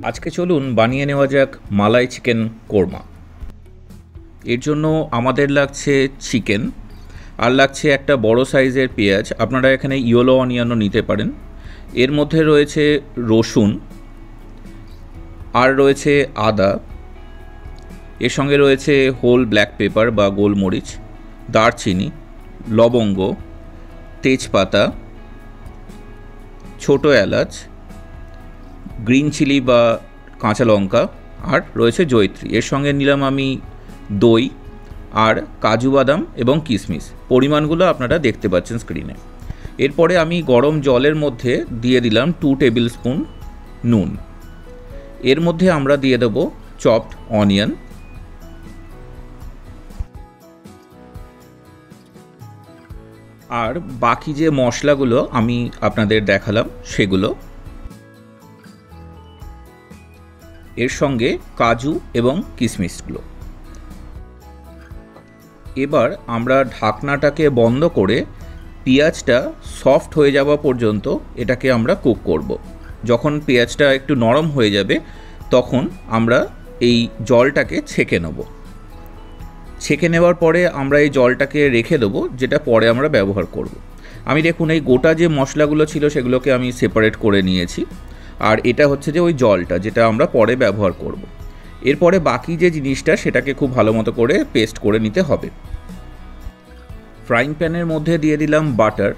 আজকে চলুন বানিয়ে নেওয়া যাক মালাই চিকেন কোরমা। এর জন্য আমাদের লাগছে চিকেন, আর লাগছে একটা বড় সাইজের পেঁয়াজ। আপনারা এখানে ইয়েলো অনিয়নও নিতে পারেন। এর মধ্যে রয়েছে রসুন, আর রয়েছে আদা, এর সঙ্গে রয়েছে হোল ব্ল্যাক পেপার বা গোলমরিচ, দারচিনি, লবঙ্গ, তেজপাতা, ছোট এলাচ, গ্রিন চিলি বা কাঁচা লঙ্কা, আর রয়েছে জয়িত্রী। এর সঙ্গে নিলাম আমি দই আর কাজু বাদাম এবং কিশমিশ। পরিমাণগুলো আপনারা দেখতে পাচ্ছেন স্ক্রিনে। এরপরে আমি গরম জলের মধ্যে দিয়ে দিলাম 2 টেবিল স্পুন নুন। এর মধ্যে আমরা দিয়ে দেব চপড অনিয়ন, আর বাকি যে মশলাগুলো আমি আপনাদের দেখালাম সেগুলো। এর সঙ্গে কাজু এবং কিশমিশগুলো। এবার আমরা ঢাকনাটাকে বন্ধ করে পেঁয়াজটা সফট হয়ে যাওয়া পর্যন্ত এটাকে আমরা কুক করব। যখন পেঁয়াজটা একটু নরম হয়ে যাবে তখন আমরা এই জলটাকে ছেঁকে নেব। ছেঁকে নেওয়ার পরে আমরা এই জলটাকে রেখে দেবো, যেটা পরে আমরা ব্যবহার করব। আমি দেখুন এই গোটা যে মশলাগুলো ছিল সেগুলোকে আমি সেপারেট করে নিয়েছি, আর এটা হচ্ছে যে ওই জলটা যেটা আমরা পরে ব্যবহার করব। এরপরে বাকি যে জিনিসটা সেটাকে খুব ভালো মতো করে পেস্ট করে নিতে হবে। ফ্রাইং প্যানের মধ্যে দিয়ে দিলাম বাটার।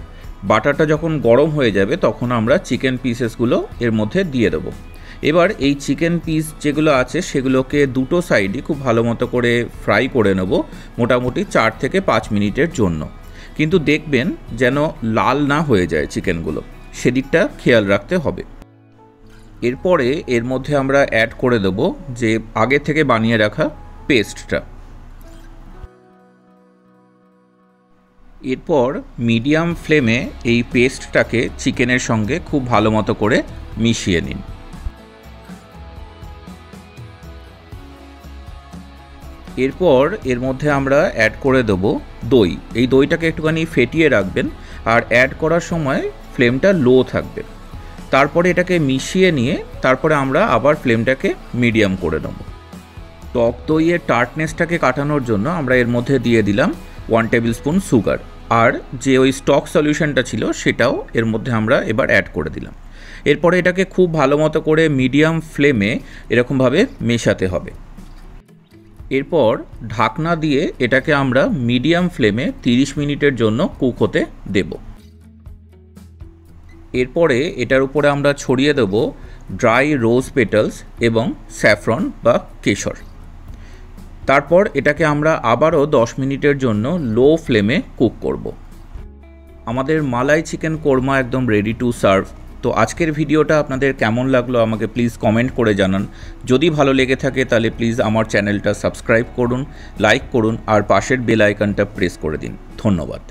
বাটারটা যখন গরম হয়ে যাবে তখন আমরা চিকেন পিসেসগুলো এর মধ্যে দিয়ে দেবো। এবার এই চিকেন পিস যেগুলো আছে সেগুলোকে দুটো সাইডই খুব ভালো মতো করে ফ্রাই করে নেব, মোটামুটি 4 থেকে 5 মিনিটের জন্য। কিন্তু দেখবেন যেন লাল না হয়ে যায় চিকেনগুলো, সেদিকটা খেয়াল রাখতে হবে। এরপরে এর মধ্যে আমরা অ্যাড করে দেব যে আগে থেকে বানিয়ে রাখা পেস্টটা। এরপর মিডিয়াম ফ্লেমে এই পেস্টটাকে চিকেনের সঙ্গে খুব ভালো মতো করে মিশিয়ে নিন। এরপর এর মধ্যে আমরা অ্যাড করে দেব দই। এই দইটাকে একটুখানি ফেটিয়ে রাখবেন, আর অ্যাড করার সময় ফ্লেমটা লো থাকবে। তারপরে এটাকে মিশিয়ে নিয়ে তারপরে আমরা আবার ফ্লেমটাকে মিডিয়াম করে নেব। টক দইয়ের টার্টনেসটাকে কাটানোর জন্য আমরা এর মধ্যে দিয়ে দিলাম 1 টেবিল স্পুন সুগার, আর যে ওই স্টক সলিউশনটা ছিল সেটাও এর মধ্যে আমরা এবার অ্যাড করে দিলাম। এরপরে এটাকে খুব ভালো মতো করে মিডিয়াম ফ্লেমে এরকমভাবে মেশাতে হবে। এরপর ঢাকনা দিয়ে এটাকে আমরা মিডিয়াম ফ্লেমে 30 মিনিটের জন্য কুক হতে দেব। এরপরে এটার উপরে আমরা ছড়িয়ে দেব ড্রাই রোজ পেটালস এবং স্যাফরন বা কেশর। তারপর এটাকে আমরা আবারও 10 মিনিটের জন্য লো ফ্লেমে কুক করব। আমাদের মালাই চিকেন কোরমা একদম রেডি টু সার্ভ। তো আজকের ভিডিওটা আপনাদের কেমন লাগলো আমাকে প্লিজ কমেন্ট করে জানান। যদি ভালো লেগে থাকে তাহলে প্লিজ আমার চ্যানেলটা সাবস্ক্রাইব করুন, লাইক করুন, আর পাশের বেল আইকনটা প্রেস করে দিন। ধন্যবাদ।